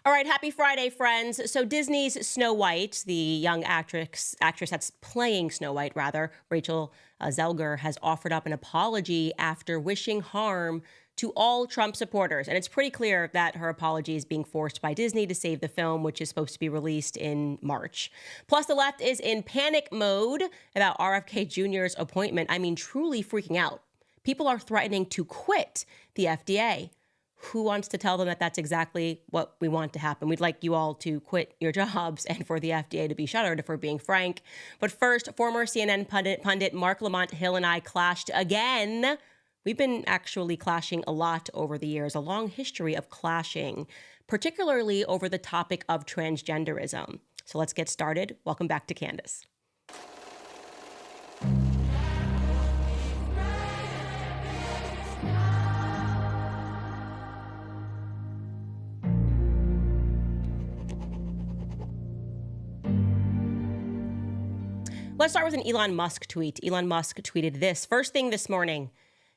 All right, happy Friday, friends. So Disney's Snow White, the young actress that's playing Snow White, rather, Rachel Zelger, has offered up an apology after wishing harm to all Trump supporters. And it's pretty clear that her apology is being forced by Disney to save the film, which is supposed to be released in March. Plus, the left is in panic mode about RFK Jr.'s appointment. I mean, truly freaking out. People are threatening to quit the FDA. Who wants to tell them that that's exactly what we want to happen? We'd like you all to quit your jobs and for the FDA to be shuttered, if we're being frank. But first, former CNN pundit Marc Lamont Hill and I clashed again. We've been actually clashing a lot over the years, a long history of clashing, particularly over the topic of transgenderism. So let's get started. Welcome back to Candace. Let's start with an Elon Musk tweet. Elon Musk tweeted this. First thing this morning,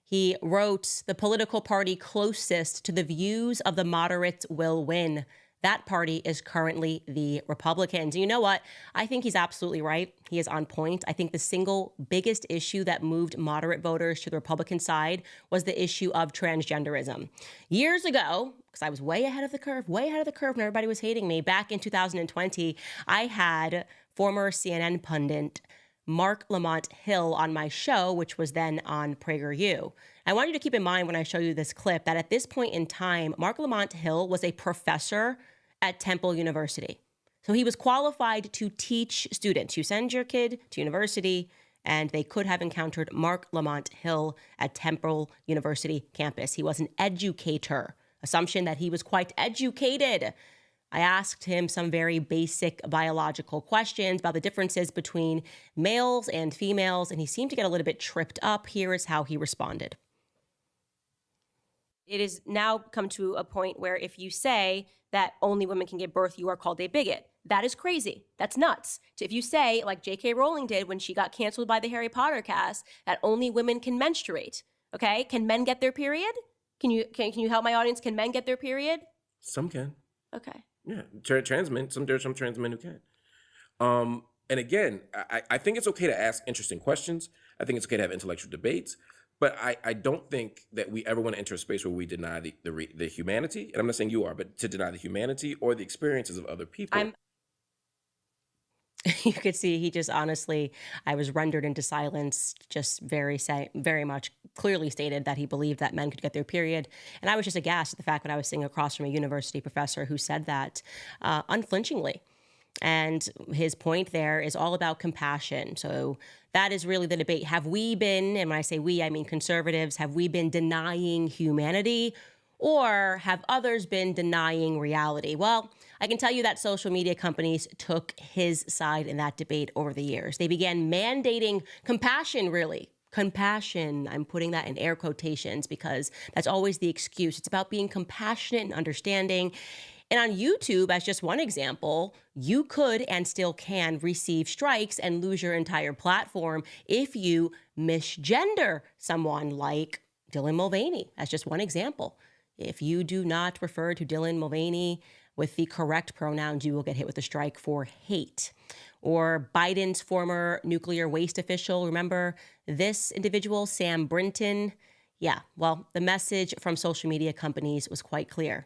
he wrote, "The political party closest to the views of the moderates will win. That party is currently the Republicans." And you know what? I think he's absolutely right. He is on point. I think the single biggest issue that moved moderate voters to the Republican side was the issue of transgenderism. Years ago, because I was way ahead of the curve, and everybody was hating me, back in 2020, I had former CNN pundit Marc Lamont Hill on my show, which was then on PragerU. I want you to keep in mind when I show you this clip that at this point in time, Marc Lamont Hill was a professor at Temple University. So he was qualified to teach students. You send your kid to university, and they could have encountered Marc Lamont Hill at Temple University campus. He was an educator, assumption that he was quite educated. I asked him some very basic biological questions about the differences between males and females, and he seemed to get a little bit tripped up. Here is how he responded. It has now come to a point where if you say that only women can give birth, you are called a bigot. That is crazy. That's nuts. So if you say, like J.K. Rowling did when she got canceled by the Harry Potter cast, that only women can menstruate, okay? Can men get their period? Can you help my audience? Can men get their period? Some can. Okay. Yeah, trans men. There are some trans men who can. And again, I think it's okay to ask interesting questions. I think it's okay to have intellectual debates. But I don't think that we ever want to enter a space where we deny the humanity. And I'm not saying you are, but to deny the humanity or the experiences of other people. You could see he just honestly, I was rendered into silence, just very much clearly stated that he believed that men could get their period. And I was just aghast at the fact that I was sitting across from a university professor who said that unflinchingly. And his point there is all about compassion. So that is really the debate. Have we been, and when I say we, I mean conservatives, have we been denying humanity? Or have others been denying reality? Well, I can tell you that social media companies took his side in that debate over the years. They began mandating compassion, really. Compassion. I'm putting that in air quotations because that's always the excuse. It's about being compassionate and understanding. And on YouTube, as just one example, you could and still can receive strikes and lose your entire platform if you misgender someone like Dylan Mulvaney, as just one example. If you do not refer to Dylan Mulvaney with the correct pronouns, you will get hit with a strike for hate. Or Biden's former nuclear waste official, remember this individual, Sam Brinton? Yeah, well, the message from social media companies was quite clear.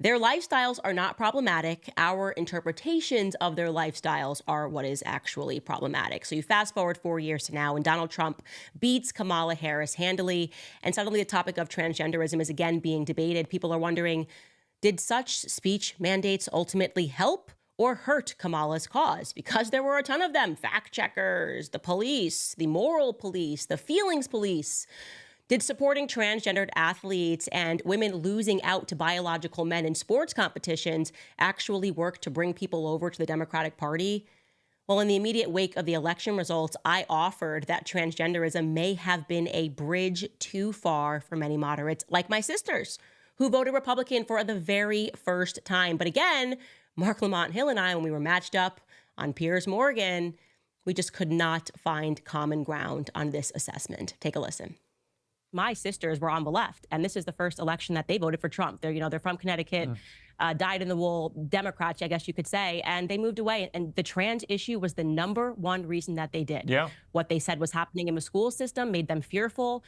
Their lifestyles are not problematic. Our interpretations of their lifestyles are what is actually problematic. So you fast forward 4 years to now, and Donald Trump beats Kamala Harris handily, and suddenly the topic of transgenderism is again being debated. People are wondering, did such speech mandates ultimately help or hurt Kamala's cause? Because there were a ton of them. Fact checkers, the police, the moral police, the feelings police. Did supporting transgendered athletes and women losing out to biological men in sports competitions actually work to bring people over to the Democratic Party? Well, in the immediate wake of the election results, I offered that transgenderism may have been a bridge too far for many moderates, like my sisters, who voted Republican for the very first time. But again, Marc Lamont Hill and I, when we were matched up on Piers Morgan, we just could not find common ground on this assessment. Take a listen. My sisters were on the left, and this is the first election that they voted for Trump. They're from Connecticut. dyed-in-the-wool Democrats, I guess you could say, and they moved away. And the trans issue was the #1 reason that they did. Yeah. What they said was happening in the school system made them fearful.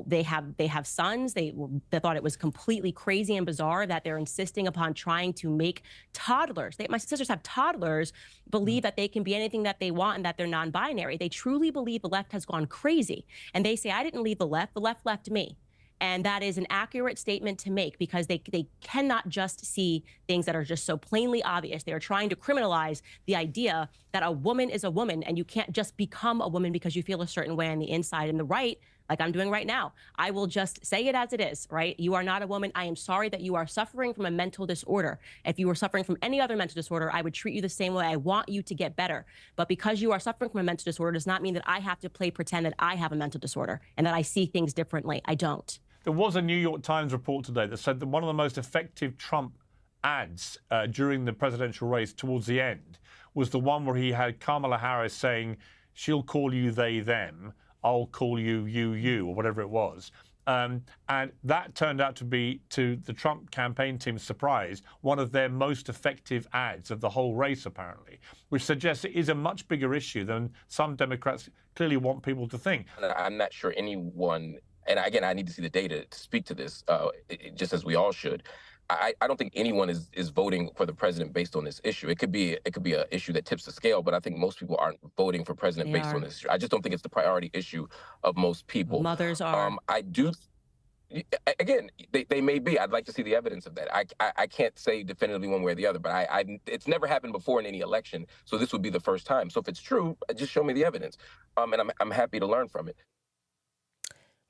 They have sons. They thought it was completely crazy and bizarre that they're insisting upon trying to make toddlers. My sisters have toddlers believe that they can be anything that they want and that they're non-binary. They truly believe the left has gone crazy. And they say, I didn't leave the left left me. And that is an accurate statement to make because they cannot just see things that are just so plainly obvious. They are trying to criminalize the idea that a woman is a woman and you can't just become a woman because you feel a certain way on the inside. And the right, like I'm doing right now, I will just say it as it is, right? You are not a woman. I am sorry that you are suffering from a mental disorder. If you were suffering from any other mental disorder, I would treat you the same way. I want you to get better. But because you are suffering from a mental disorder does not mean that I have to pretend that I have a mental disorder and that I see things differently. I don't. There was a New York Times report today that said that one of the most effective Trump ads during the presidential race towards the end was the one where he had Kamala Harris saying, she'll call you they, them, I'll call you you, or whatever it was. And that turned out to be, to the Trump campaign team's surprise, one of their most effective ads of the whole race, apparently, which suggests it is a much bigger issue than some Democrats clearly want people to think. I'm not sure anyone, and again, I need to see the data to speak to this, just as we all should. I don't think anyone is voting for the president based on this issue. It could be an issue that tips the scale, but I think most people aren't voting for president based on this issue. I just don't think it's the priority issue of most people. Mothers are. I do. Again, they may be. I'd like to see the evidence of that. I can't say definitively one way or the other, but it's never happened before in any election, so this would be the first time. So if it's true, just show me the evidence, and I'm happy to learn from it.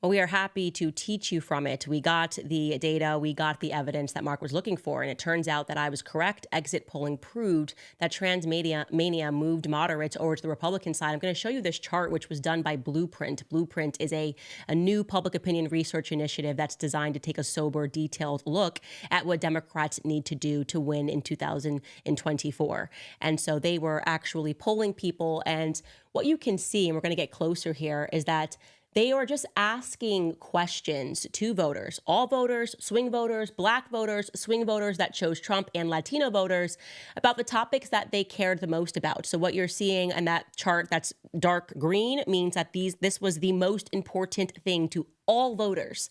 Well, we are happy to teach you from it. We got the data, we got the evidence that Marc was looking for, and it turns out that I was correct. Exit polling proved that trans mania moved moderates over to the Republican side. I'm going to show you this chart, which was done by Blueprint. Blueprint is a new public opinion research initiative that's designed to take a sober, detailed look at what Democrats need to do to win in 2024. And so they were actually polling people, and what you can see, and we're going to get closer here, is that they are just asking questions to voters, all voters, swing voters, black voters, swing voters that chose Trump, and Latino voters about the topics that they cared the most about. So what you're seeing in that chart that's dark green means that this was the most important thing to all voters.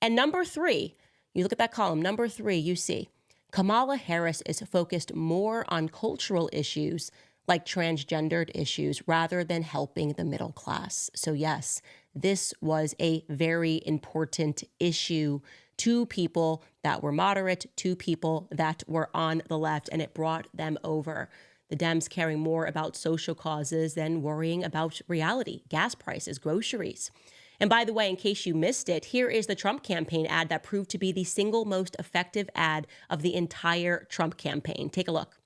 And number 3, you look at that column, number 3, you see Kamala Harris is focused more on cultural issues like transgendered issues rather than helping the middle class. So yes, this was a very important issue to people that were moderate, to people that were on the left, and it brought them over. The Dems caring more about social causes than worrying about reality, gas prices, groceries. And by the way, in case you missed it, here is the Trump campaign ad that proved to be the single most effective ad of the entire Trump campaign. Take a look.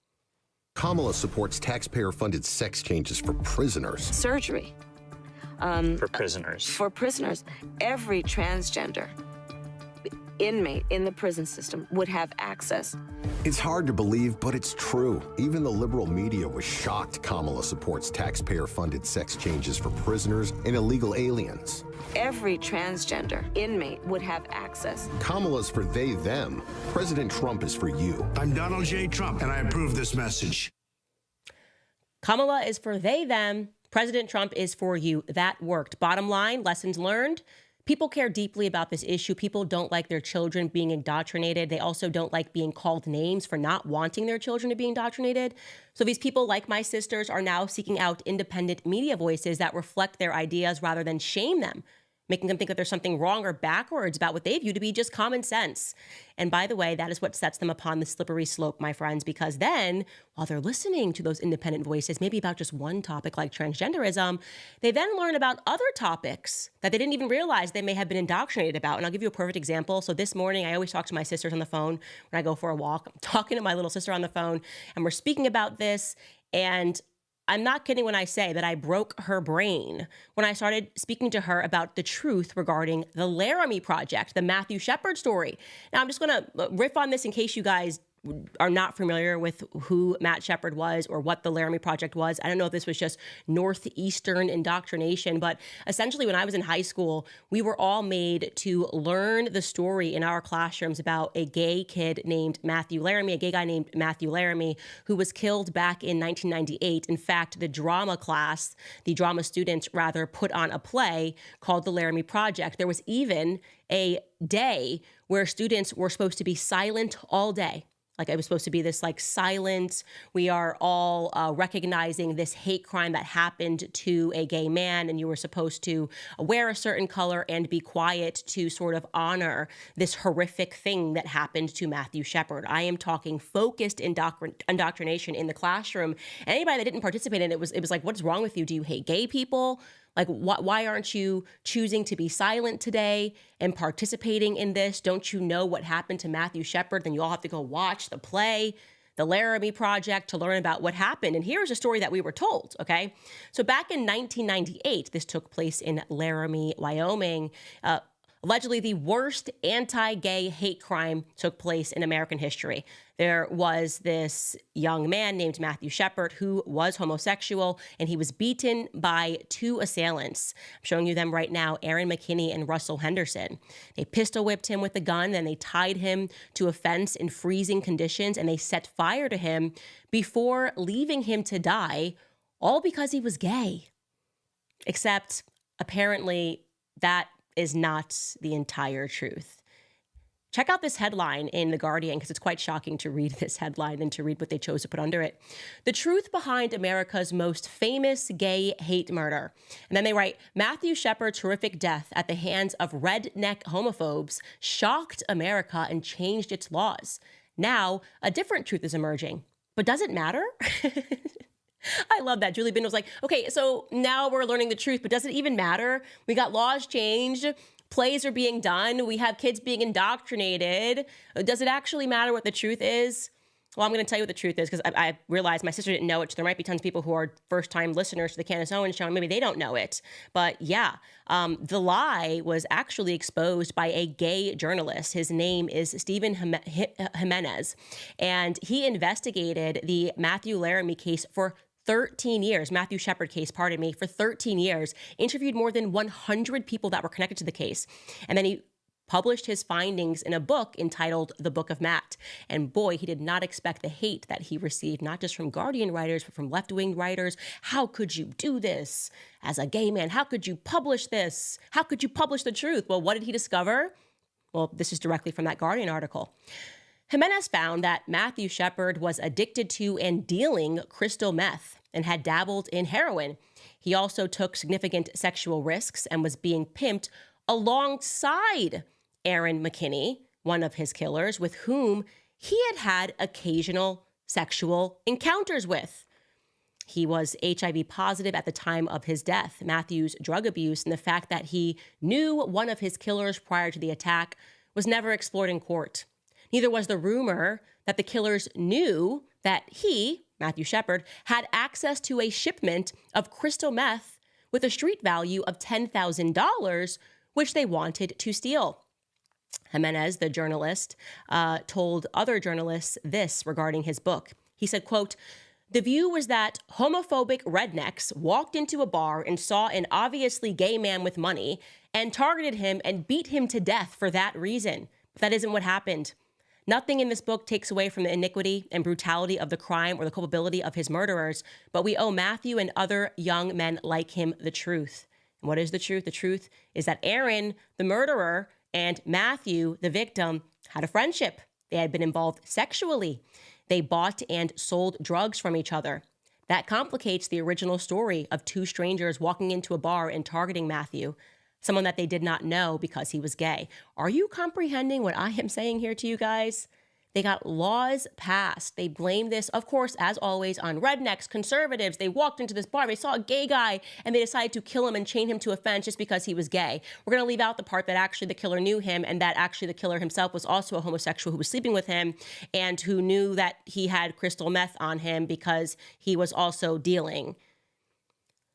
Kamala supports taxpayer-funded sex changes for prisoners. Surgery. For prisoners. For prisoners. Every transgender inmate in the prison system would have access. It's hard to believe, but it's true. Even the liberal media was shocked Kamala supports taxpayer-funded sex changes for prisoners and illegal aliens. Every transgender inmate would have access. Kamala's for they, them. President Trump is for you. I'm Donald J. Trump, and I approve this message. Kamala is for they, them. President Trump is for you. That worked. Bottom line, lessons learned. People care deeply about this issue. People don't like their children being indoctrinated. They also don't like being called names for not wanting their children to be indoctrinated. So these people, like my sisters, are now seeking out independent media voices that reflect their ideas rather than shame them, making them think that there's something wrong or backwards about what they view to be just common sense. And by the way, that is what sets them upon the slippery slope, my friends, because then while they're listening to those independent voices, maybe about just one topic like transgenderism, they then learn about other topics that they didn't even realize they may have been indoctrinated about. And I'll give you a perfect example. So this morning, I always talk to my sisters on the phone when I go for a walk. I'm talking to my little sister on the phone, and we're speaking about this, and I'm not kidding when I say that I broke her brain when I started speaking to her about the truth regarding the Laramie Project, the Matthew Shepard story. Now, I'm just going to riff on this in case you guys are not familiar with who Matt Shepard was or what the Laramie Project was. I don't know if this was just Northeastern indoctrination, but essentially when I was in high school, we were all made to learn the story in our classrooms about a gay kid named Matthew Laramie, a gay guy named Matthew Laramie, who was killed back in 1998. In fact, the drama class, the drama students rather, put on a play called The Laramie Project. There was even a day where students were supposed to be silent all day. Like it was supposed to be this like silent, we are all recognizing this hate crime that happened to a gay man, and you were supposed to wear a certain color and be quiet to sort of honor this horrific thing that happened to Matthew Shepard. I am talking focused indoctrination in the classroom. And anybody that didn't participate in it was like, what's wrong with you? Do you hate gay people? Like, why aren't you choosing to be silent today and participating in this? Don't you know what happened to Matthew Shepard? Then you all have to go watch the play, The Laramie Project, to learn about what happened. And here's a story that we were told, okay? So back in 1998, this took place in Laramie, Wyoming. Allegedly, the worst anti-gay hate crime took place in American history. There was this young man named Matthew Shepard who was homosexual, and he was beaten by two assailants. I'm showing you them right now, Aaron McKinney and Russell Henderson. They pistol whipped him with a gun, then they tied him to a fence in freezing conditions, and they set fire to him before leaving him to die, all because he was gay. Except, apparently, that is not the entire truth. Check out this headline in The Guardian, because it's quite shocking to read this headline and to read what they chose to put under it. The truth behind America's most famous gay hate murder. And then they write, Matthew Shepard's horrific death at the hands of redneck homophobes shocked America and changed its laws. Now, a different truth is emerging. But does it matter? I love that. Julie Bindel was like, okay, so now we're learning the truth, but does it even matter? We got laws changed. Plays are being done. We have kids being indoctrinated. Does it actually matter what the truth is? Well, I'm going to tell you what the truth is, because I realized my sister didn't know it. So there might be tons of people who are first-time listeners to the Candace Owens show, and maybe they don't know it. But yeah, the lie was actually exposed by a gay journalist. His name is Stephen Jimenez, and he investigated the Matthew Laramie case for 13 years, Matthew Shepard case, pardon me, for 13 years, interviewed more than 100 people that were connected to the case. And then he published his findings in a book entitled The Book of Matt. And boy, he did not expect the hate that he received, not just from Guardian writers, but from left-wing writers. How could you do this as a gay man? How could you publish this? How could you publish the truth? Well, what did he discover? Well, this is directly from that Guardian article. Jimenez found that Matthew Shepard was addicted to and dealing crystal meth and had dabbled in heroin. He also took significant sexual risks and was being pimped alongside Aaron McKinney, one of his killers, with whom he had had occasional sexual encounters with. He was HIV positive at the time of his death. Matthew's drug abuse and the fact that he knew one of his killers prior to the attack was never explored in court. Neither was the rumor that the killers knew that he, Matthew Shepard, had access to a shipment of crystal meth with a street value of $10,000, which they wanted to steal. Jimenez, the journalist, told other journalists this regarding his book. He said, quote, "The view was that homophobic rednecks walked into a bar and saw an obviously gay man with money and targeted him and beat him to death for that reason. But that isn't what happened. Nothing in this book takes away from the iniquity and brutality of the crime or the culpability of his murderers, but we owe Matthew and other young men like him the truth." And what is the truth? The truth is that Aaron, the murderer, and Matthew, the victim, had a friendship. They had been involved sexually. They bought and sold drugs from each other. That complicates the original story of two strangers walking into a bar and targeting Matthew, someone that they did not know because he was gay. Are you comprehending what I am saying here to you guys? They got laws passed. They blamed this, of course, as always, on rednecks, conservatives. They walked into this bar, they saw a gay guy, and they decided to kill him and chain him to a fence just because he was gay. We're going to leave out the part that actually the killer knew him and that actually the killer himself was also a homosexual who was sleeping with him and who knew that he had crystal meth on him because he was also dealing.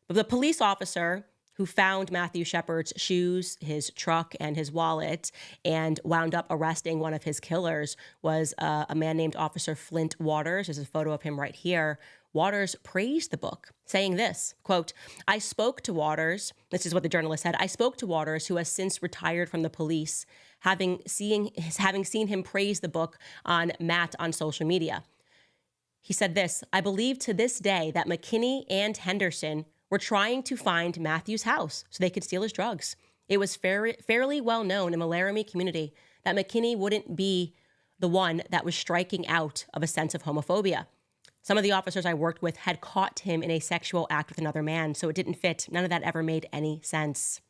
But the police officer who found Matthew Shepard's shoes, his truck, and his wallet, and wound up arresting one of his killers, was a man named Officer Flint Waters. There's a photo of him right here. Waters praised the book, saying this, quote, "I spoke to Waters," this is what the journalist said, "I spoke to Waters, who has since retired from the police, having seen him praise the book on Matt on social media. He said this, "I believe to this day that McKinney and Henderson were trying to find Matthew's house so they could steal his drugs. It was fairly well known in the Laramie community that McKinney wouldn't be the one that was striking out of a sense of homophobia. Some of the officers I worked with had caught him in a sexual act with another man, so it didn't fit. None of that ever made any sense."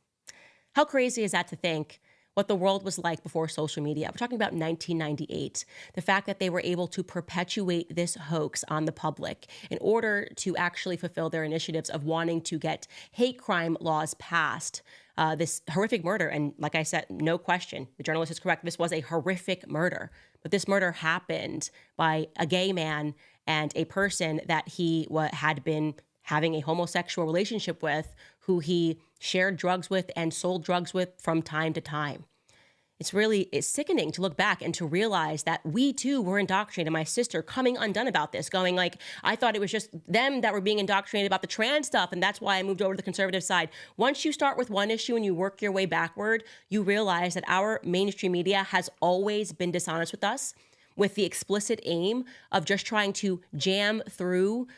How crazy is that to think what the world was like before social media? We're talking about 1998. The fact that they were able to perpetuate this hoax on the public in order to actually fulfill their initiatives of wanting to get hate crime laws passed. This horrific murder, and like I said, no question, the journalist is correct, this was a horrific murder. But this murder happened by a gay man and a person that he had been having a homosexual relationship with, who he shared drugs with and sold drugs with from time to time. It's sickening to look back and to realize that we too were indoctrinated. My sister coming undone about this, going like, I thought it was just them that were being indoctrinated about the trans stuff, and that's why I moved over to the conservative side. Once you start with one issue and you work your way backward, you realize that our mainstream media has always been dishonest with us, with the explicit aim of just trying to jam through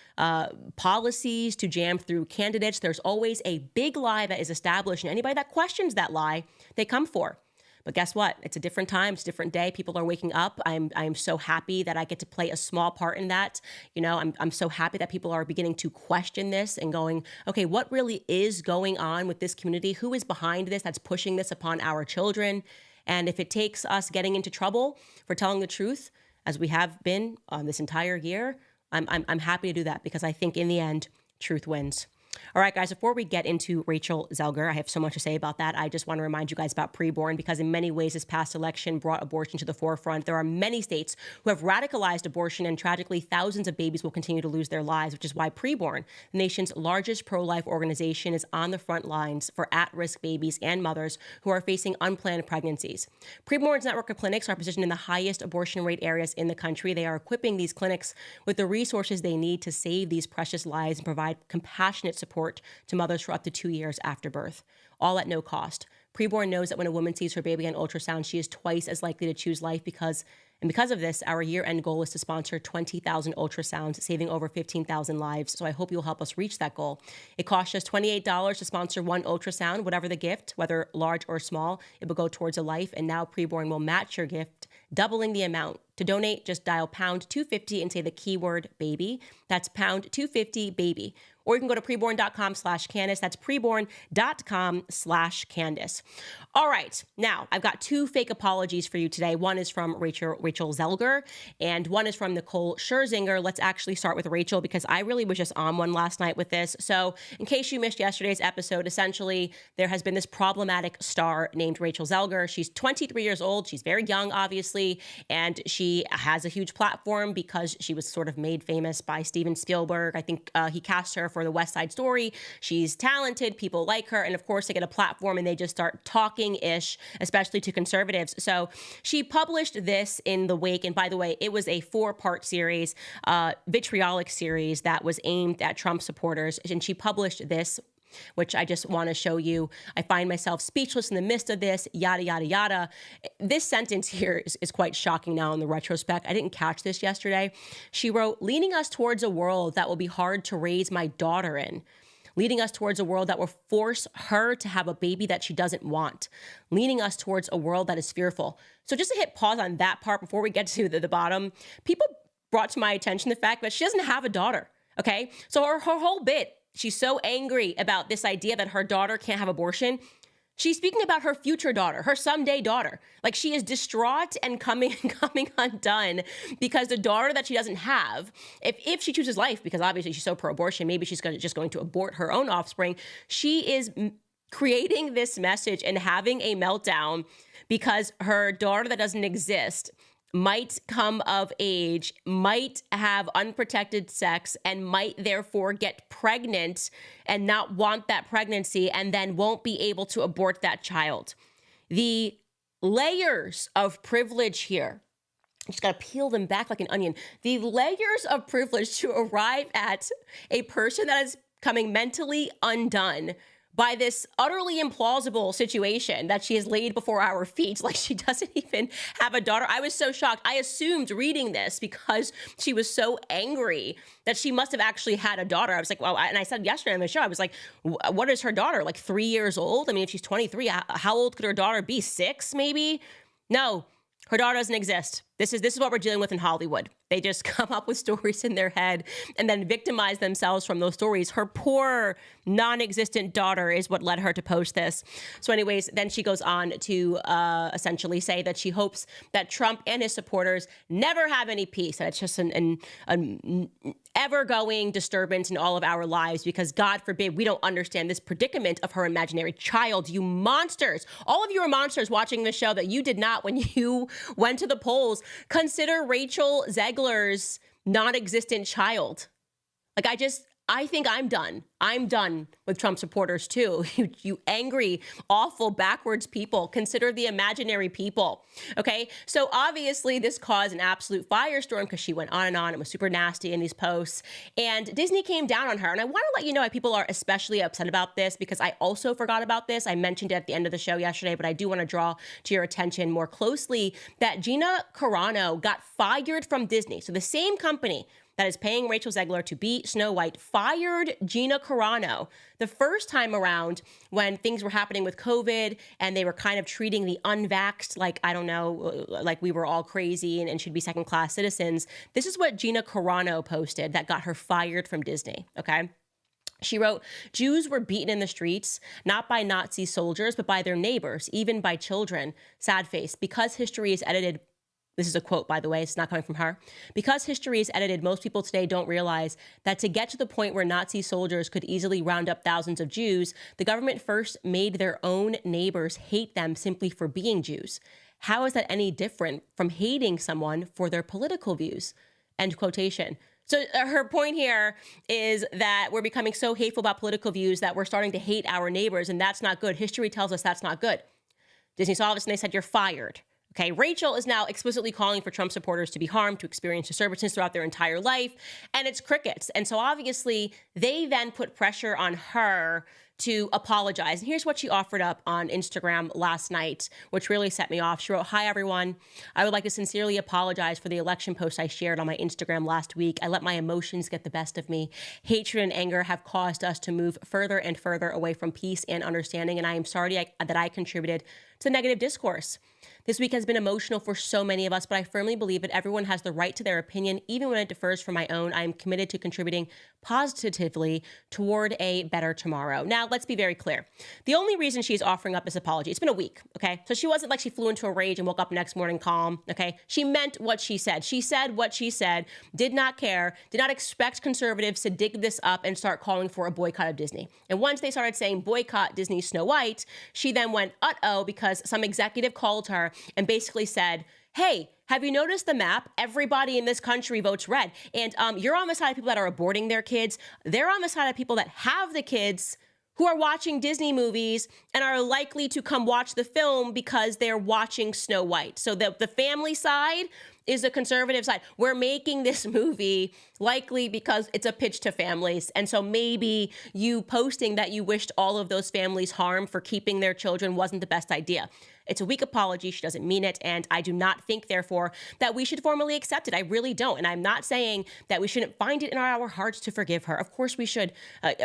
policies, to jam through candidates. There's always a big lie that is established, and anybody that questions that lie, they come for. But guess what? It's a different time. It's a different day. People are waking up. I'm so happy that I get to play a small part in that. You know, I'm so happy that people are beginning to question this and going, okay, what really is going on with this community? Who is behind this that's pushing this upon our children? And if it takes us getting into trouble for telling the truth, as we have been this entire year, I'm happy to do that, because I think in the end, truth wins. All right, guys, before we get into Rachel Zelger, I have so much to say about that. I just want to remind you guys about preborn, because in many ways this past election brought abortion to the forefront. There are many states who have radicalized abortion, and tragically thousands of babies will continue to lose their lives, which is why preborn, the nation's largest pro-life organization, is on the front lines for at-risk babies and mothers who are facing unplanned pregnancies. Preborn's network of clinics are positioned in the highest abortion rate areas in the country. They are equipping these clinics with the resources they need to save these precious lives and provide compassionate support to mothers for up to 2 years after birth, all at no cost. Preborn knows that when a woman sees her baby on ultrasound, she is twice as likely to choose life, because of this, our year-end goal is to sponsor 20,000 ultrasounds, saving over 15,000 lives. So I hope you'll help us reach that goal. It costs just $28 to sponsor one ultrasound. Whatever the gift, whether large or small, it will go towards a life. And now Preborn will match your gift, doubling the amount. To donate, just dial pound 250 and say the keyword baby. That's pound 250 baby. Or you can go to preborn.com/Candace. That's preborn.com/Candace. All right. Now, I've got two fake apologies for you today. One is from Rachel Zelger, and one is from Nicole Scherzinger. Let's actually start with Rachel, because I really was just on one last night with this. So in case you missed yesterday's episode, essentially, there has been this problematic star named Rachel Zelger. She's 23 years old. She's very young, obviously, and she has a huge platform because she was sort of made famous by Steven Spielberg. I think he cast her for the West Side Story. She's talented. People like her. And of course, they get a platform and they just start talking-ish, especially to conservatives. So she published this in the wake. And by the way, it was a 4-part series, vitriolic series that was aimed at Trump supporters. And she published this, which I just want to show you. I find myself speechless in the midst of this, yada, yada, yada. This sentence here is quite shocking now in the retrospect. I didn't catch this yesterday. She wrote, leading us towards a world that will be hard to raise my daughter in. Leading us towards a world that will force her to have a baby that she doesn't want. Leading us towards a world that is fearful. So just to hit pause on that part before we get to the bottom, people brought to my attention the fact that she doesn't have a daughter, okay? So her whole bit, she's so angry about this idea that her daughter can't have abortion. She's speaking about her future daughter, her someday daughter. Like, she is distraught and coming undone because the daughter that she doesn't have, if she chooses life, because obviously she's so pro-abortion, maybe she's just going to abort her own offspring. She is creating this message and having a meltdown because her daughter that doesn't exist might come of age, might have unprotected sex, and might therefore get pregnant and not want that pregnancy and then won't be able to abort that child. The layers of privilege here, you just got to peel them back like an onion. The layers of privilege to arrive at a person that is coming mentally undone by this utterly implausible situation that she has laid before our feet. Like, she doesn't even have a daughter. I was so shocked. I assumed reading this, because she was so angry, that she must have actually had a daughter. I was like, well, and I said yesterday on the show, I was like, what is her daughter? Like 3 years old? I mean, if she's 23, how old could her daughter be? 6, maybe? No, her daughter doesn't exist. This is what we're dealing with in Hollywood. They just come up with stories in their head and then victimize themselves from those stories. Her poor, non-existent daughter is what led her to post this. So anyways, then she goes on to essentially say that she hopes that Trump and his supporters never have any peace, that it's just an ever-going disturbance in all of our lives, because God forbid we don't understand this predicament of her imaginary child. You monsters. All of you are monsters watching this show that you did not when you went to the polls consider Rachel Zegler's non-existent child. Like, I think I'm done. I'm done with Trump supporters too. You angry, awful, backwards people. Consider the imaginary people. Okay, so obviously this caused an absolute firestorm because she went on and on. It was super nasty in these posts. And Disney came down on her. And I want to let you know why people are especially upset about this, because I also forgot about this. I mentioned it at the end of the show yesterday, but I do want to draw to your attention more closely that Gina Carano got fired from Disney. So the same company that is paying Rachel Zegler to be Snow White fired Gina Carano the first time around when things were happening with COVID and they were kind of treating the unvaxxed like, I don't know, like we were all crazy and should be second-class citizens. This is what Gina Carano posted that got her fired from Disney, okay? She wrote, Jews were beaten in the streets, not by Nazi soldiers, but by their neighbors, even by children. Sad face. Because history is edited. This is a quote, by the way, it's not coming from her. Because history is edited, most people today don't realize that to get to the point where Nazi soldiers could easily round up thousands of Jews, the government first made their own neighbors hate them simply for being Jews. How is that any different from hating someone for their political views? End quotation. So her point here is that we're becoming so hateful about political views that we're starting to hate our neighbors, and that's not good. History tells us that's not good. Disney saw this and they said, you're fired. Okay, Rachel is now explicitly calling for Trump supporters to be harmed, to experience disturbances throughout their entire life, and it's crickets. And so obviously, they then put pressure on her to apologize. And here's what she offered up on Instagram last night, which really set me off. She wrote, "Hi, everyone. I would like to sincerely apologize for the election post I shared on my Instagram last week. I let my emotions get the best of me. Hatred and anger have caused us to move further and further away from peace and understanding, and I am sorry that I contributed to negative discourse. This week has been emotional for so many of us, but I firmly believe that everyone has the right to their opinion, even when it differs from my own. I am committed to contributing positively toward a better tomorrow." Now, let's be very clear. The only reason she's offering up this apology, it's been a week, okay? So she wasn't like she flew into a rage and woke up next morning calm, okay? She meant what she said. She said what she said, did not care, did not expect conservatives to dig this up and start calling for a boycott of Disney. And once they started saying boycott Disney Snow White, she then went, uh-oh, because some executive called her and basically said, hey, have you noticed the map? Everybody in this country votes red. And you're on the side of people that are aborting their kids. They're on the side of people that have the kids who are watching Disney movies and are likely to come watch the film because they're watching Snow White. So the family side is the conservative side. We're making this movie likely because it's a pitch to families. And so maybe you posting that you wished all of those families harm for keeping their children wasn't the best idea. It's a weak apology. She doesn't mean it. And I do not think, therefore, that we should formally accept it. I really don't. And I'm not saying that we shouldn't find it in our hearts to forgive her. Of course we should.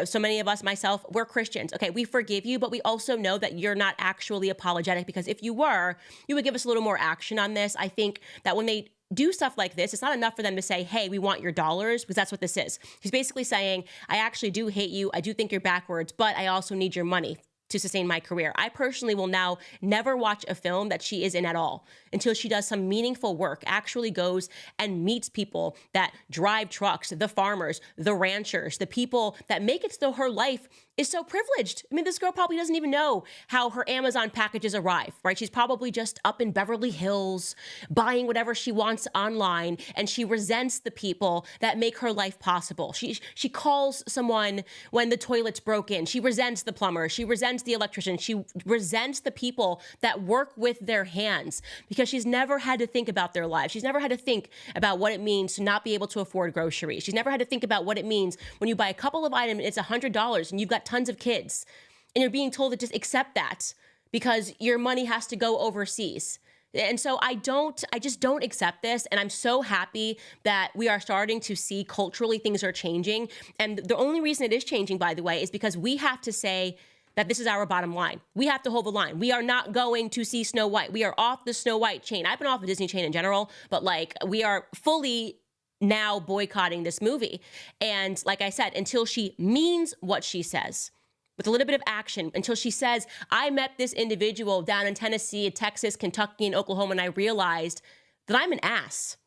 So many of us, myself, we're Christians. Okay, we forgive you, but we also know that you're not actually apologetic, because if you were, you would give us a little more action on this. I think that when they do stuff like this, it's not enough for them to say, hey, we want your dollars, because that's what this is. He's basically saying, I actually do hate you. I do think you're backwards, but I also need your money to sustain my career. I personally will now never watch a film that she is in at all until she does some meaningful work, actually goes and meets people that drive trucks, the farmers, the ranchers, the people that make it so her life is so privileged. I mean, this girl probably doesn't even know how her Amazon packages arrive, right? She's probably just up in Beverly Hills buying whatever she wants online, and she resents the people that make her life possible. She calls someone when the toilet's broken. She resents the plumber. She resents the electrician. She resents the people that work with their hands because she's never had to think about their lives. She's never had to think about what it means to not be able to afford groceries. She's never had to think about what it means when you buy a couple of items, it's $100 and you've got tons of kids and you're being told to just accept that because your money has to go overseas. And so I just don't accept this. And I'm so happy that we are starting to see culturally things are changing. And the only reason it is changing, by the way, is because we have to say that this is our bottom line. We have to hold the line. We are not going to see Snow White. We are off the Snow White chain. I've been off the Disney chain in general, but like we are fully now boycotting this movie. And like I said, until she means what she says, with a little bit of action, until she says, I met this individual down in Tennessee, Texas, Kentucky, and Oklahoma, and I realized that I'm an ass.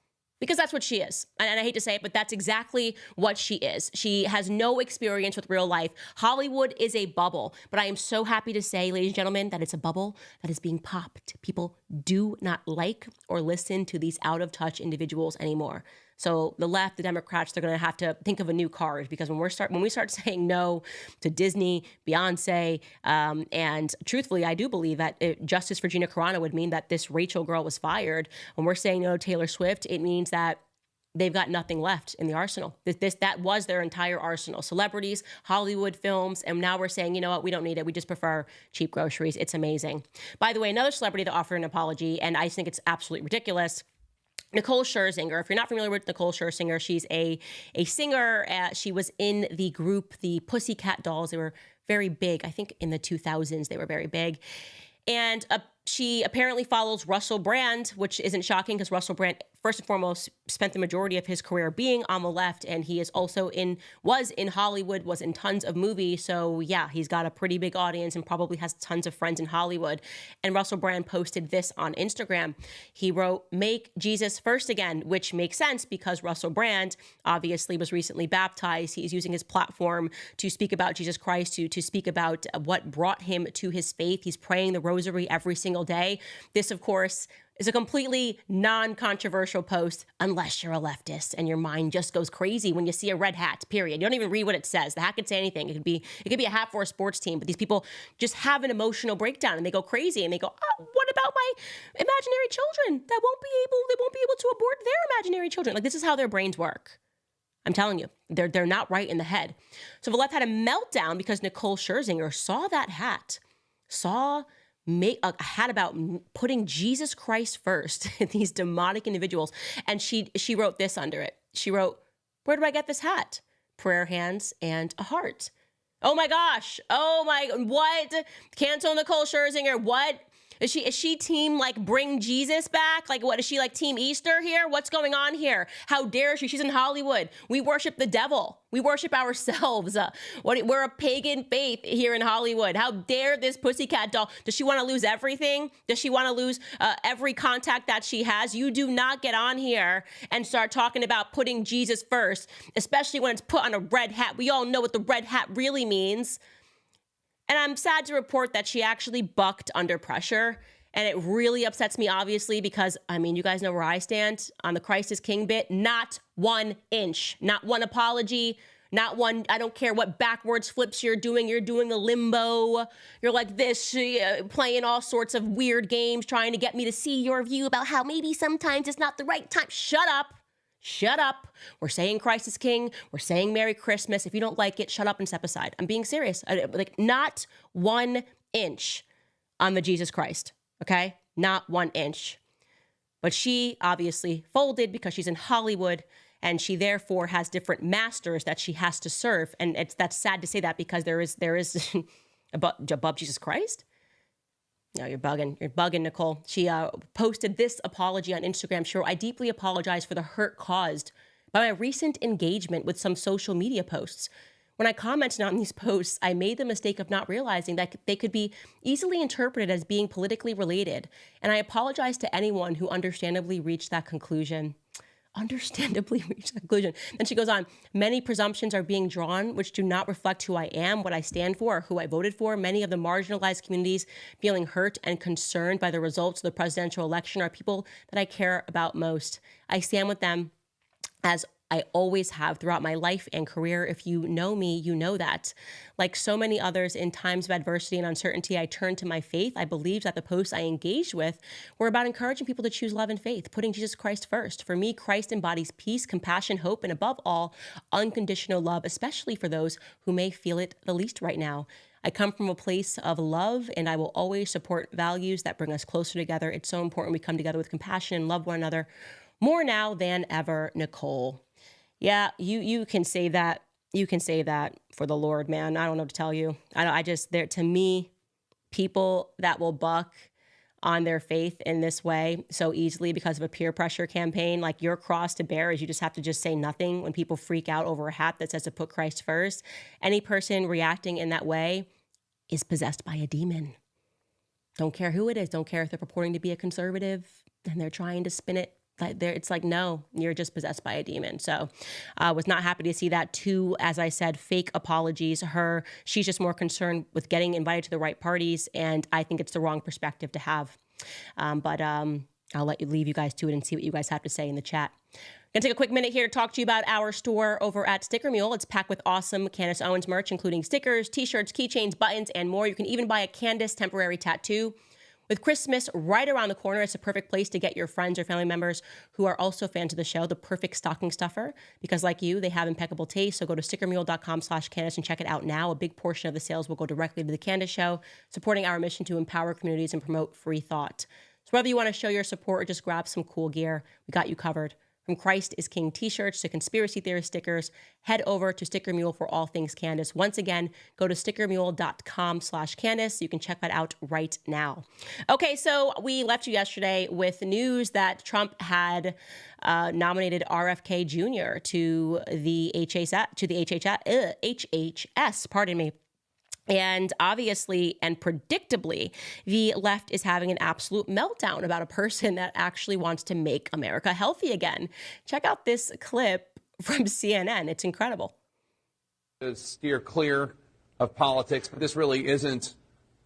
Because that's what she is. And I hate to say it, but that's exactly what she is. She has no experience with real life. Hollywood is a bubble. But I am so happy to say, ladies and gentlemen, that it's a bubble that is being popped. People do not like or listen to these out-of-touch individuals anymore. So the left, the Democrats, they're going to have to think of a new card because when we start saying no to Disney, Beyonce, and truthfully, I do believe that justice for Gina Carano would mean that this Rachel girl was fired. When we're saying no to Taylor Swift, it means that they've got nothing left in the arsenal. That was their entire arsenal. Celebrities, Hollywood films, and now we're saying, you know what, we don't need it. We just prefer cheap groceries. It's amazing. By the way, another celebrity that offered an apology, and I think it's absolutely ridiculous, Nicole Scherzinger. If you're not familiar with Nicole Scherzinger, she's a singer. She was in the group, the Pussycat Dolls. They were very big. I think in the 2000s, they were very big. And she apparently follows Russell Brand, which isn't shocking because Russell Brand, first and foremost, spent the majority of his career being on the left, and he is also was in Hollywood, was in tons of movies. So yeah, he's got a pretty big audience and probably has tons of friends in Hollywood. And Russell Brand posted this on Instagram. He wrote, "Make Jesus first again," which makes sense because Russell Brand obviously was recently baptized. He's using his platform to speak about Jesus Christ, to speak about what brought him to his faith. He's praying the rosary every single day. This, of course, is a completely non-controversial post unless you're a leftist and your mind just goes crazy when you see a red hat, period. You don't even read what it says. The hat could say anything. It could be a hat for a sports team, but these people just have an emotional breakdown and they go crazy and they go, oh, what about my imaginary children they won't be able to abort their imaginary children? Like, this is how their brains work. I'm telling you, they're not right in the head. So the left had a meltdown because Nicole Scherzinger saw that hat, make a hat about putting Jesus Christ first, these demonic individuals. And she wrote this under it. She wrote, "Where do I get this hat? Prayer hands and a heart." Oh my gosh. Oh my, what? Cancel Nicole Scherzinger. What? Is she team like bring Jesus back? Like, what is she, like team Easter here? What's going on here? How dare she? She's in Hollywood. We worship the devil. We worship ourselves. We're a pagan faith here in Hollywood. How dare this pussycat doll? Does she want to lose everything? Does she want to lose every contact that she has? You do not get on here and start talking about putting Jesus first, especially when it's put on a red hat. We all know what the red hat really means. And I'm sad to report that she actually bucked under pressure. And it really upsets me, obviously, because, I mean, you guys know where I stand on the Christ is King bit. Not 1 inch, not one apology, not one, I don't care what backwards flips you're doing a limbo. You're like this, playing all sorts of weird games, trying to get me to see your view about how maybe sometimes it's not the right time. Shut up. Shut up. We're saying Christ is King. We're saying Merry Christmas. If you don't like it, shut up and step aside. I'm being serious. Like, not 1 inch on the Jesus Christ, okay? Not 1 inch. But she obviously folded because she's in Hollywood and she therefore has different masters that she has to serve. And that's sad to say that because there is above Jesus Christ. No, you're bugging. You're bugging, Nicole. She posted this apology on Instagram. Sure, "I deeply apologize for the hurt caused by my recent engagement with some social media posts. When I commented on these posts, I made the mistake of not realizing that they could be easily interpreted as being politically related, and I apologize to anyone who understandably reached that conclusion." understandably reach that conclusion. Then she goes on, many presumptions are being drawn which do not reflect who I am, what I stand for, or who I voted for. Many of the marginalized communities feeling hurt and concerned by the results of the presidential election are people that I care about most. I stand with them as I always have throughout my life and career. If you know me, you know that. Like so many others, in times of adversity and uncertainty, I turned to my faith. I believed that the posts I engaged with were about encouraging people to choose love and faith, putting Jesus Christ first. For me, Christ embodies peace, compassion, hope, and above all, unconditional love, especially for those who may feel it the least right now. I come from a place of love, and I will always support values that bring us closer together. It's so important we come together with compassion and love one another more now than ever, Nicole. Yeah, you can say that. You can say that for the Lord, man. I don't know what to tell you. To me, people that will buck on their faith in this way so easily because of a peer pressure campaign, like your cross to bear is you just have to just say nothing when people freak out over a hat that says to put Christ first. Any person reacting in that way is possessed by a demon. Don't care who it is. Don't care if they're purporting to be a conservative and they're trying to spin it. It's like, no, you're just possessed by a demon. So I was not happy to see that. Two, as I said, fake apologies. She's just more concerned with getting invited to the right parties. And I think it's the wrong perspective to have. But I'll leave you guys to it and see what you guys have to say in the chat. I'm going to take a quick minute here to talk to you about our store over at Sticker Mule. It's packed with awesome Candace Owens merch, including stickers, t-shirts, keychains, buttons, and more. You can even buy a Candace temporary tattoo. With Christmas right around the corner, it's a perfect place to get your friends or family members who are also fans of the show the perfect stocking stuffer, because like you, they have impeccable taste. So go to stickermule.com/Candace and check it out now. A big portion of the sales will go directly to the Candace Show, supporting our mission to empower communities and promote free thought. So whether you want to show your support or just grab some cool gear, we got you covered. From Christ is King t-shirts to conspiracy theorist stickers, head over to Sticker Mule for all things Candace. Once again, go to stickermule.com/Candace. You can check that out right now. Okay, so we left you yesterday with news that Trump had nominated RFK Jr. to the HHS, pardon me. And obviously and predictably, the left is having an absolute meltdown about a person that actually wants to make America healthy again. Check out this clip from CNN. It's incredible. Steer clear of politics, but this really isn't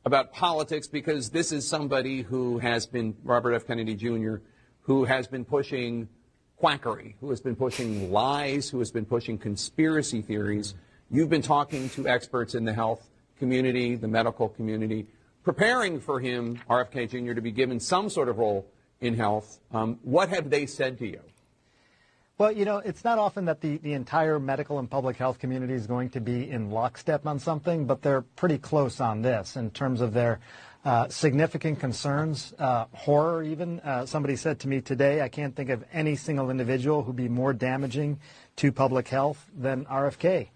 about politics, because this is somebody who has been, Robert F. Kennedy Jr., who has been pushing quackery, who has been pushing lies, who has been pushing conspiracy theories. You've been talking to experts in the health community, the medical community, preparing for him, RFK Jr., to be given some sort of role in health. What have they said to you? Well, you know, it's not often that the entire medical and public health community is going to be in lockstep on something, but they're pretty close on this in terms of their significant concerns, horror even. Somebody said to me today, I can't think of any single individual who'd be more damaging to public health than RFK.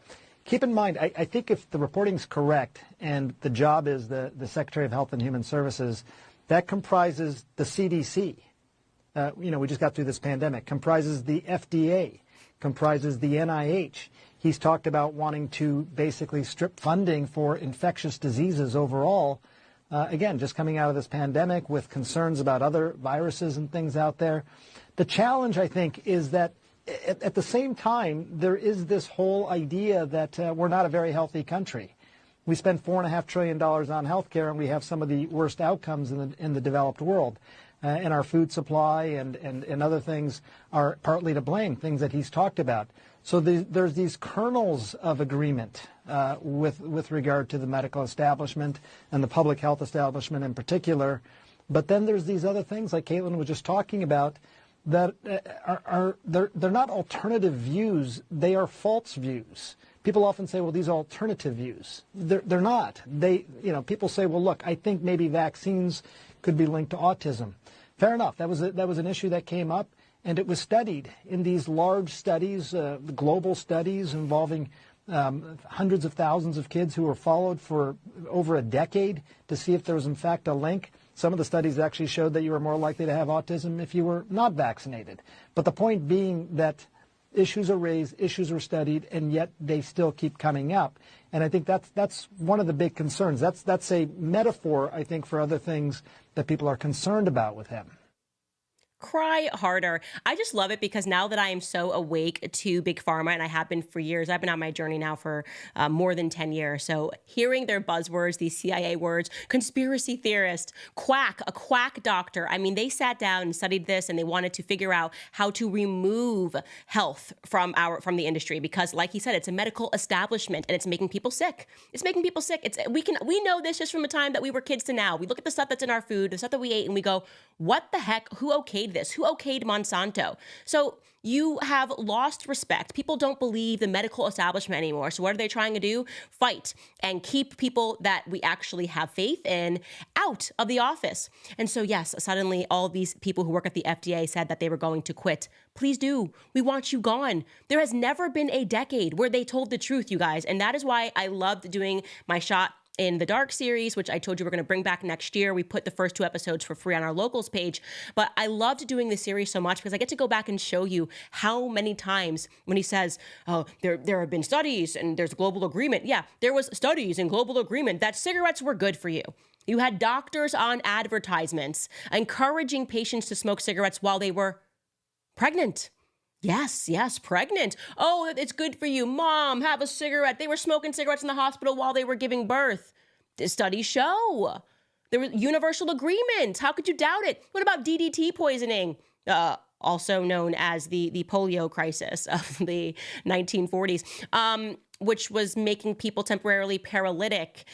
Keep in mind, I think if the reporting's correct and the job is the Secretary of Health and Human Services, that comprises the CDC. We just got through this pandemic. Comprises the FDA, comprises the NIH. He's talked about wanting to basically strip funding for infectious diseases overall. Again, just coming out of this pandemic with concerns about other viruses and things out there. The challenge, I think, is that at the same time, there is this whole idea that we're not a very healthy country. We spend $4.5 trillion on health care, and we have some of the worst outcomes in the developed world. And our food supply and other things are partly to blame, things that he's talked about. So there's these kernels of agreement with regard to the medical establishment and the public health establishment in particular. But then there's these other things, like Caitlin was just talking about, that they're not alternative views, they are false views. People often say, well, these are alternative views. They're not. People say, well, look, I think maybe vaccines could be linked to autism. Fair enough. That was an issue that came up, and it was studied in these large studies, global studies involving hundreds of thousands of kids who were followed for over a decade to see if there was in fact a link. Some of the studies actually showed that you were more likely to have autism if you were not vaccinated. But the point being that issues are raised, issues are studied, and yet they still keep coming up. And I think that's one of the big concerns. That's a metaphor, I think, for other things that people are concerned about with him. Cry harder. I just love it because now that I am so awake to Big Pharma, and I have been for years, I've been on my journey now for more than 10 years. So hearing their buzzwords, these CIA words, conspiracy theorist, quack, a quack doctor. I mean, they sat down and studied this, and they wanted to figure out how to remove health from the industry because, like he said, it's a medical establishment and it's making people sick. It's making people sick. We know this just from the time that we were kids to now. We look at the stuff that's in our food, the stuff that we ate, and we go, what the heck? Who okayed this? Who okayed Monsanto? So you have lost respect. People don't believe the medical establishment anymore. So what are they trying to do? Fight and keep people that we actually have faith in out of the office. And so yes, suddenly all these people who work at the FDA said that they were going to quit. Please do. We want you gone. There has never been a decade where they told the truth, you guys. And that is why I loved doing my Shot in the Dark series, which I told you we're going to bring back next year. We put the first 2 episodes for free on our locals page. But I loved doing this series so much because I get to go back and show you how many times when he says, oh, there have been studies and there's global agreement. Yeah, there was studies and global agreement that cigarettes were good for you. You had doctors on advertisements encouraging patients to smoke cigarettes while they were pregnant. Yes, pregnant. Oh, it's good for you. Mom, have a cigarette. They were smoking cigarettes in the hospital while they were giving birth. The studies show. There was universal agreement. How could you doubt it? What about DDT poisoning? Also known as the polio crisis of the 1940s, which was making people temporarily paralytic.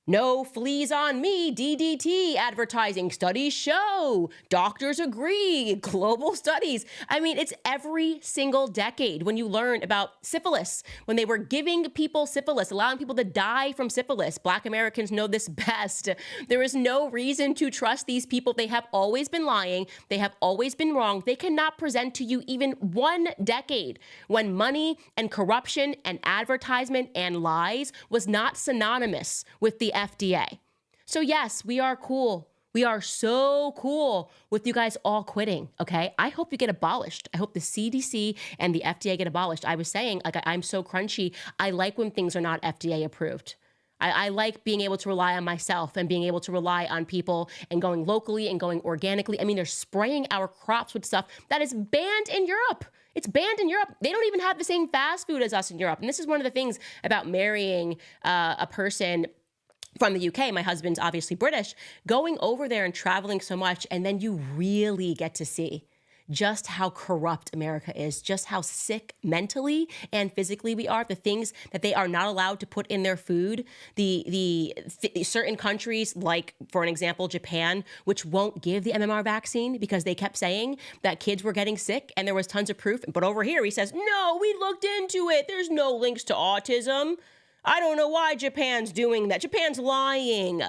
No fleas on me, DDT advertising. Studies show. Doctors agree. Global studies. I mean, it's every single decade when you learn about syphilis, when they were giving people syphilis, allowing people to die from syphilis. Black Americans know this best. There is no reason to trust these people. They have always been lying. They have always been wrong. They cannot present to you even one decade when money and corruption and advertisement and lies was not synonymous with the FDA. So yes, we are cool. We are so cool with you guys all quitting, okay? I hope you get abolished. I hope the CDC and the FDA get abolished. I was saying, like, I'm so crunchy. I like when things are not FDA approved. I like being able to rely on myself and being able to rely on people and going locally and going organically. I mean, they're spraying our crops with stuff that is banned in Europe. It's banned in Europe. They don't even have the same fast food as us in Europe. And this is one of the things about marrying a person from the UK. My husband's obviously British. Going over there and traveling so much, and then you really get to see just how corrupt America is, just how sick mentally and physically we are, the things that they are not allowed to put in their food, the certain countries, like, for an example, Japan, which won't give the MMR vaccine because they kept saying that kids were getting sick and there was tons of proof. But over here, he says, no, we looked into it. There's no links to autism. I don't know why Japan's doing that. Japan's lying.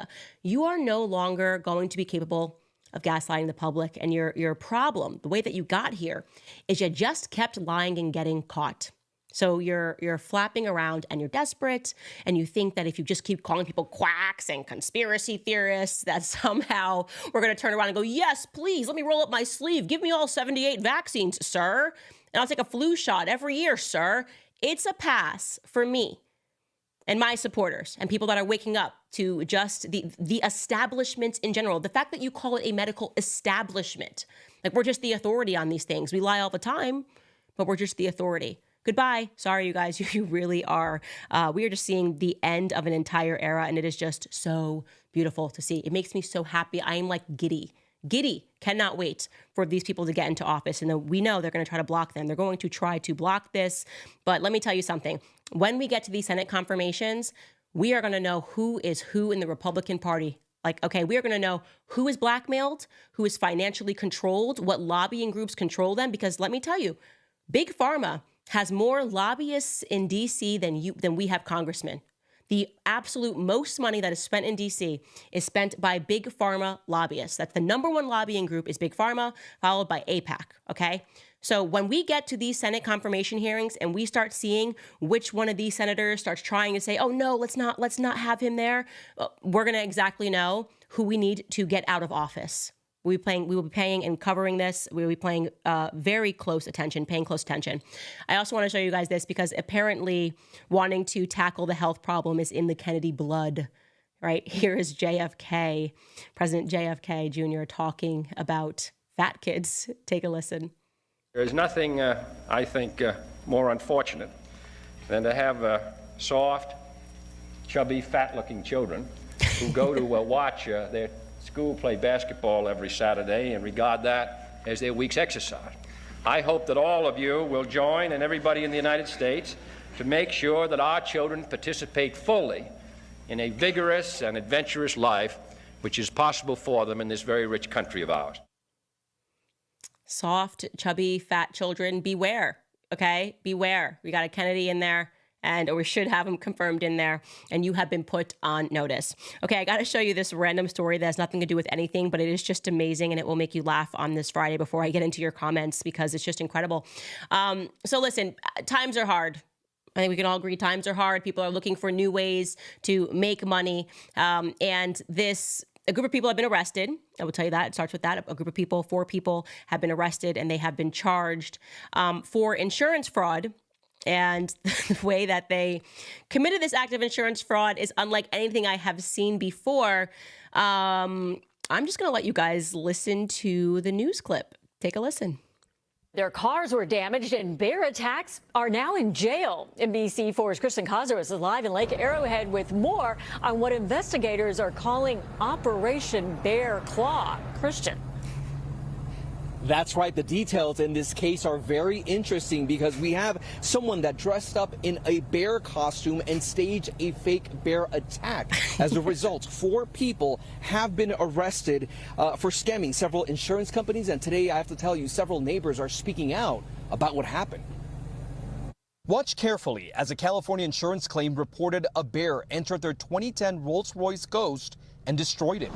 You are no longer going to be capable of gaslighting the public, and your problem, the way that you got here, is you just kept lying and getting caught. So you're flapping around and you're desperate, and you think that if you just keep calling people quacks and conspiracy theorists, that somehow we're going to turn around and go, yes, please, let me roll up my sleeve. Give me all 78 vaccines, sir, and I'll take a flu shot every year, sir. It's a pass for me and my supporters and people that are waking up to just the establishment in general. The fact that you call it a medical establishment, like we're just the authority on these things. We lie all the time, but we're just the authority. Goodbye. Sorry, you guys, you really are. We are just seeing the end of an entire era, and it is just so beautiful to see. It makes me so happy. I am like giddy. Cannot wait for these people to get into office. And then we know they're going to try to block them. They're going to try to block this. But let me tell you something. When we get to these Senate confirmations, we are going to know who is who in the Republican Party. Like, okay, we are going to know who is blackmailed, who is financially controlled, what lobbying groups control them. Because let me tell you, Big Pharma has more lobbyists in D.C. than we have congressmen. The absolute most money that is spent in D.C. is spent by Big Pharma lobbyists. That's the number one lobbying group is Big Pharma, followed by AIPAC, okay? So when we get to these Senate confirmation hearings and we start seeing which one of these senators starts trying to say, oh, no, let's not have him there, we're going to exactly know who we need to get out of office. We will be paying and covering this. We will be paying paying close attention. I also want to show you guys this because apparently wanting to tackle the health problem is in the Kennedy blood, right? Here is JFK, President JFK Jr. talking about fat kids. Take a listen. There's nothing, I think, more unfortunate than to have soft, chubby, fat-looking children who go to watch their school play basketball every Saturday and regard that as their week's exercise. I hope that all of you will join, and everybody in the United States, to make sure that our children participate fully in a vigorous and adventurous life which is possible for them in this very rich country of ours. Soft, chubby, fat children, beware, okay? Beware. We got a Kennedy in there, or we should have him confirmed in there, and you have been put on notice. Okay, I got to show you this random story that has nothing to do with anything, but it is just amazing, and it will make you laugh on this Friday before I get into your comments, because it's just incredible. So listen, times are hard. I think we can all agree times are hard. People are looking for new ways to make money, and a group of people have been arrested. I will tell you that. It starts with that. A group of people, 4 people, have been arrested, and they have been charged for insurance fraud. And the way that they committed this act of insurance fraud is unlike anything I have seen before. I'm just going to let you guys listen to the news clip. Take a listen. Their cars were damaged, and bear attacks are now in jail. NBC4's Kristen Cosner is live in Lake Arrowhead with more on what investigators are calling Operation Bear Claw. Christian. That's right. The details in this case are very interesting because we have someone that dressed up in a bear costume and staged a fake bear attack. As a result, 4 people have been arrested for scamming several insurance companies. And today, I have to tell you, several neighbors are speaking out about what happened. Watch carefully as a California insurance claim reported a bear entered their 2010 Rolls-Royce Ghost and destroyed it.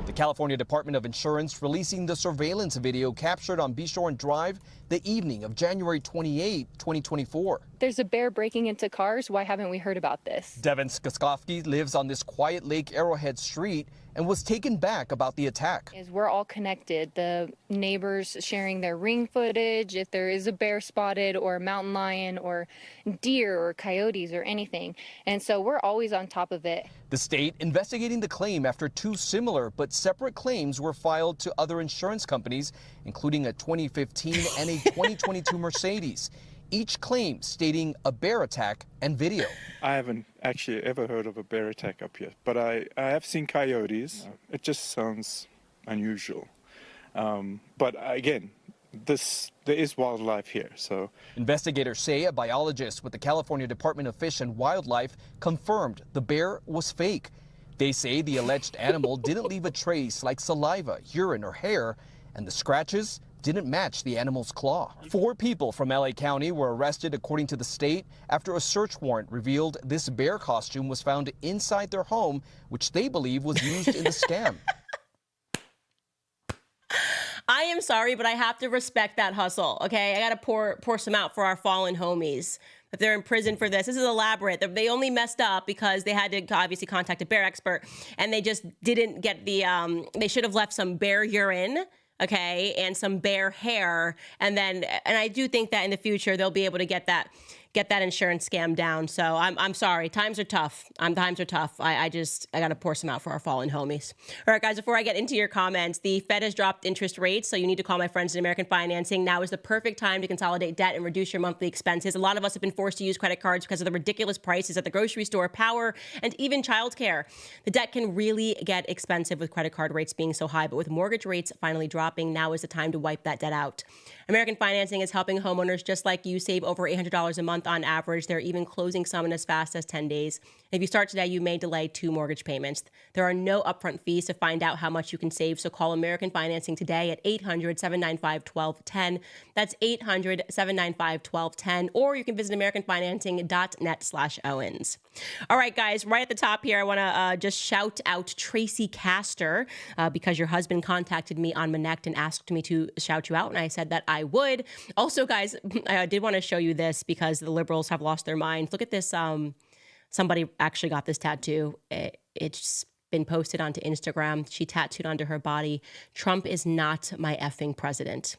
The California Department of Insurance releasing the surveillance video captured on Beachfront Drive the evening of January 28, 2024. There's a bear breaking into cars. Why haven't we heard about this? Devin Skaskofsky lives on this quiet Lake Arrowhead street and was taken back about the attack. We're all connected. The neighbors sharing their ring footage, if there is a bear spotted or a mountain lion or deer or coyotes or anything. And so we're always on top of it. The state investigating the claim after 2 similar but separate claims were filed to other insurance companies, including a 2015 and a 2022 Mercedes. Each claim stating a bear attack and video. I haven't actually ever heard of a bear attack up here, but I have seen coyotes. It just sounds unusual. But again, there is wildlife here, so. Investigators say a biologist with the California Department of Fish and Wildlife confirmed the bear was fake. They say the alleged animal didn't leave a trace like saliva, urine, or hair, and the scratches didn't match the animal's claw. 4 people from LA County were arrested according to the state after a search warrant revealed this bear costume was found inside their home, which they believe was used in the scam. I am sorry, but I have to respect that hustle, okay? I got to pour some out for our fallen homies. If they're in prison for this. This is elaborate. They only messed up because they had to obviously contact a bear expert, and they just didn't get the, they should have left some bear urine, okay, and some bear hair, and I do think that in the future they'll be able to get that insurance scam down. So I'm sorry. Times are tough. Times are tough. I got to pour some out for our fallen homies. All right, guys, before I get into your comments, the Fed has dropped interest rates, so you need to call my friends at American Financing. Now is the perfect time to consolidate debt and reduce your monthly expenses. A lot of us have been forced to use credit cards because of the ridiculous prices at the grocery store, power, and even childcare. The debt can really get expensive with credit card rates being so high, but with mortgage rates finally dropping, now is the time to wipe that debt out. American Financing is helping homeowners just like you save over $800 a month on average. They're even closing some in as fast as 10 days. If you start today, you may delay 2 mortgage payments. There are no upfront fees to find out how much you can save, so call American Financing today at 800-795-1210. That's 800-795-1210, or you can visit americanfinancing.net/Owens. All right, guys, right at the top here, I want to just shout out Tracy Castor because your husband contacted me on Monect and asked me to shout you out, and I said that I would. Also, guys, I did want to show you this because the liberals have lost their minds. Look at this. Somebody actually got this tattoo. It's been posted onto Instagram. She tattooed onto her body, "Trump is not my effing president."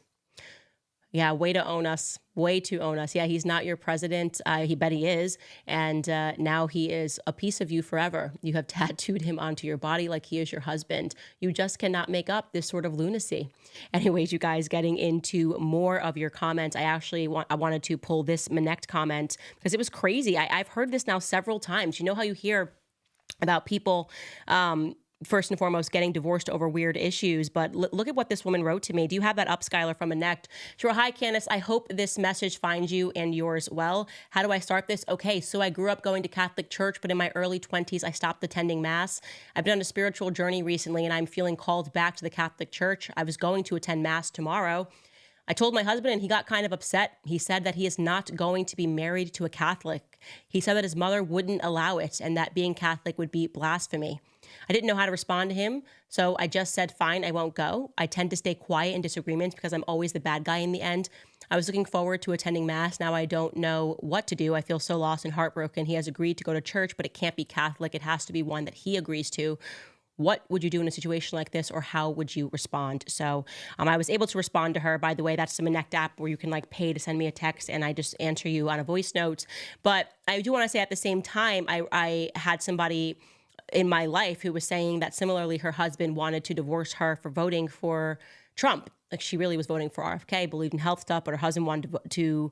Yeah, way to own us. Way to own us. Yeah, he's not your president. He bet he is. And now he is a piece of you forever. You have tattooed him onto your body like he is your husband. You just cannot make up this sort of lunacy. Anyways, you guys, getting into more of your comments, I wanted to pull this Manect comment because it was crazy. I've heard this now several times. You know how you hear about people first and foremost getting divorced over weird issues, but look at what this woman wrote to me. Do you have that up, Skylar, from Manect? She wrote, "Hi, Candace. I hope this message finds you and yours well. How do I start this? Okay, so I grew up going to Catholic church, but in my early 20s, I stopped attending Mass. I've been on a spiritual journey recently, and I'm feeling called back to the Catholic Church. I was going to attend Mass tomorrow. I told my husband and he got kind of upset. He said that he is not going to be married to a Catholic. He said that his mother wouldn't allow it and that being Catholic would be blasphemy. I didn't know how to respond to him, so I just said, fine, I won't go. I tend to stay quiet in disagreements because I'm always the bad guy in the end. I was looking forward to attending Mass. Now I don't know what to do. I feel so lost and heartbroken. He has agreed to go to church, but it can't be Catholic. It has to be one that he agrees to. What would you do in a situation like this, or how would you respond?" So I was able to respond to her. By the way, that's the Manect app where you can pay to send me a text and I just answer you on a voice note. But I do want to say at the same time, I had somebody in my life who was saying that similarly her husband wanted to divorce her for voting for Trump. She really was voting for RFK, believed in health stuff, but her husband wanted to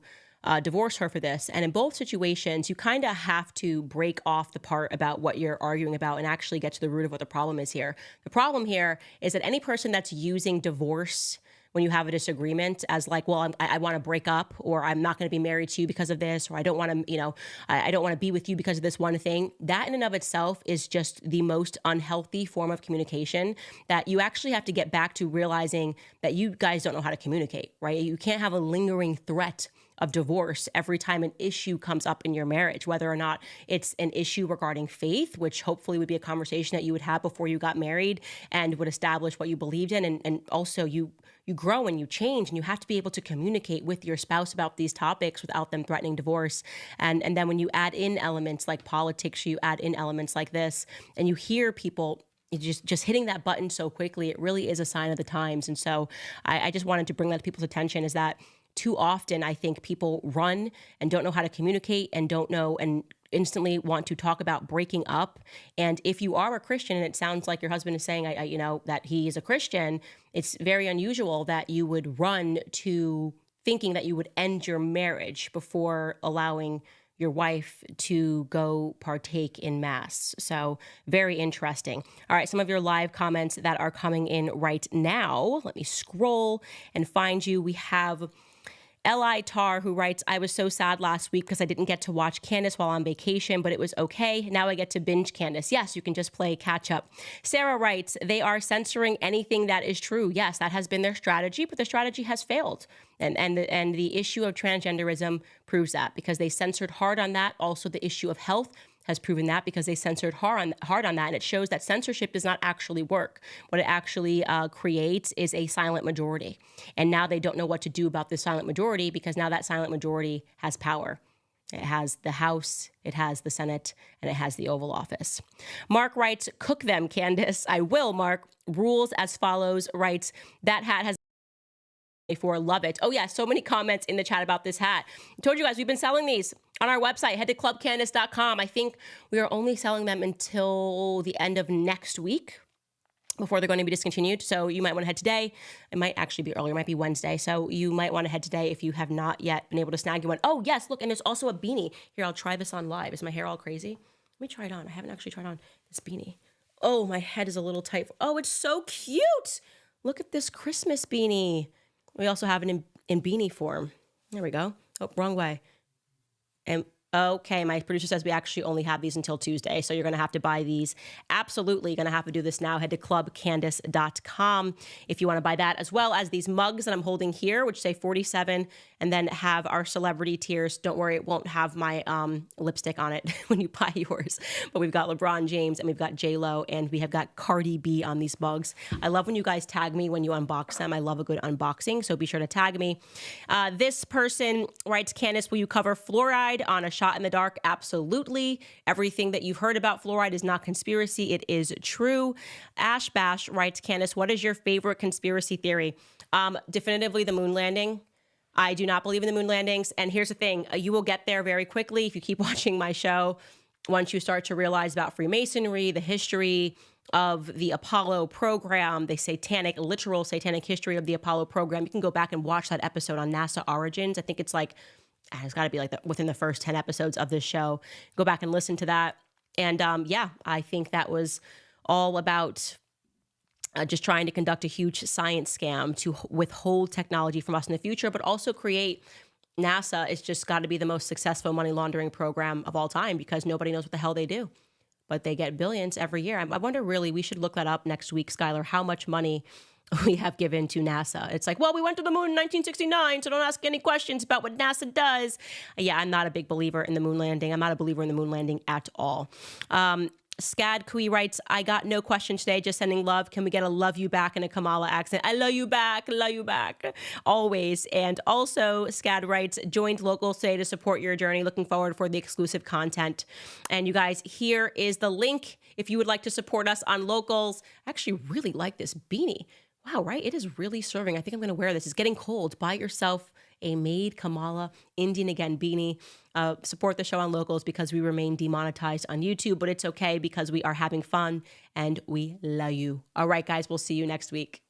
divorce her for this. And in both situations, you kind of have to break off the part about what you're arguing about and actually get to the root of what the problem is here. The problem here is that any person that's using divorce when you have a disagreement as well, I want to break up, or I'm not going to be married to you because of this, or I don't want to, I don't want to be with you because of this one thing. That in and of itself is just the most unhealthy form of communication that you actually have to get back to realizing that you guys don't know how to communicate, right? You can't have a lingering threat of divorce every time an issue comes up in your marriage, whether or not it's an issue regarding faith, which hopefully would be a conversation that you would have before you got married and would establish what you believed in. And also you grow and you change, and you have to be able to communicate with your spouse about these topics without them threatening divorce. And then when you add in elements like politics, you add in elements like this, and you hear people just hitting that button so quickly, it really is a sign of the times. And so I just wanted to bring that to people's attention, is that too often I think people run and don't know how to communicate and don't know and instantly want to talk about breaking up. And if you are a Christian, and it sounds like your husband is saying, that he is a Christian, it's very unusual that you would run to thinking that you would end your marriage before allowing your wife to go partake in Mass. So very interesting. All right, some of your live comments that are coming in right now. Let me scroll and find you. We have L.I. Tar, who writes, "I was so sad last week because I didn't get to watch Candace while on vacation, but it was okay. Now I get to binge Candace." Yes, you can just play catch up. Sarah writes, "They are censoring anything that is true." Yes, that has been their strategy, but the strategy has failed. And the issue of transgenderism proves that, because they censored hard on that. Also, the issue of health has proven that, because they censored hard on that. And it shows that censorship does not actually work. What it actually creates is a silent majority. And now they don't know what to do about this silent majority, because now that silent majority has power. It has the House, it has the Senate, and it has the Oval Office. Marc writes, "Cook them, Candace." I will, Marc. Rules as follows, writes, "That hat has for love it." Oh yeah, so many comments in the chat about this hat. I told you guys, we've been selling these on our website. Head to clubcandace.com. I think we are only selling them until the end of next week before they're going to be discontinued. So you might want to head today. It might actually be earlier. It might be Wednesday. So you might want to head today if you have not yet been able to snag you one. Oh yes, look, and there's also a beanie. Here, I'll try this on live. Is my hair all crazy? Let me try it on. I haven't actually tried on this beanie. Oh, my head is a little tight. Oh, it's so cute. Look at this Christmas beanie. We also have it in beanie form. There we go. Oh, wrong way. And okay, my producer says we actually only have these until Tuesday, so you're going to have to buy these. Absolutely going to have to do this now. Head to clubcandace.com if you want to buy that, as well as these mugs that I'm holding here, which say 47, and then have our celebrity tiers. Don't worry, it won't have my lipstick on it when you buy yours. But we've got LeBron James, and we've got J-Lo, and we have got Cardi B on these mugs. I love when you guys tag me when you unbox them. I love a good unboxing, so be sure to tag me. This person writes, "Candace, will you cover fluoride on A Shot in the Dark?" Absolutely. Everything that you've heard about fluoride is not conspiracy. It is true. Ash Bash writes, "Candace, what is your favorite conspiracy theory?" Definitively the moon landing. I do not believe in the moon landings. And here's the thing, you will get there very quickly if you keep watching my show. Once you start to realize about Freemasonry, the history of the Apollo program, the literal satanic history of the Apollo program, you can go back and watch that episode on NASA Origins. I think it's like, it's got to be like within the first 10 episodes of this show. Go back and listen to that. And yeah, I think that was all about just trying to conduct a huge science scam to withhold technology from us in the future, but also create NASA. It's just got to be the most successful money laundering program of all time because nobody knows what the hell they do. But they get billions every year. I wonder, really, we should look that up next week, Skylar, how much money we have given to NASA. It's like, well, we went to the moon in 1969, so don't ask any questions about what NASA does. Yeah, I'm not a big believer in the moon landing. I'm not a believer in the moon landing at all. Scad Kui writes, I got no question today, just sending love. Can we get a love you back in a Kamala accent? I love you back, always. And also, Scad writes, joined locals today to support your journey. Looking forward for the exclusive content. And you guys, here is the link if you would like to support us on locals. I actually really like this beanie. Wow, right? It is really serving. I think I'm going to wear this. It's getting cold. Buy yourself a made Kamala Indian Again beanie. Support the show on locals because we remain demonetized on YouTube, but it's okay because we are having fun and we love you. All right, guys, we'll see you next week.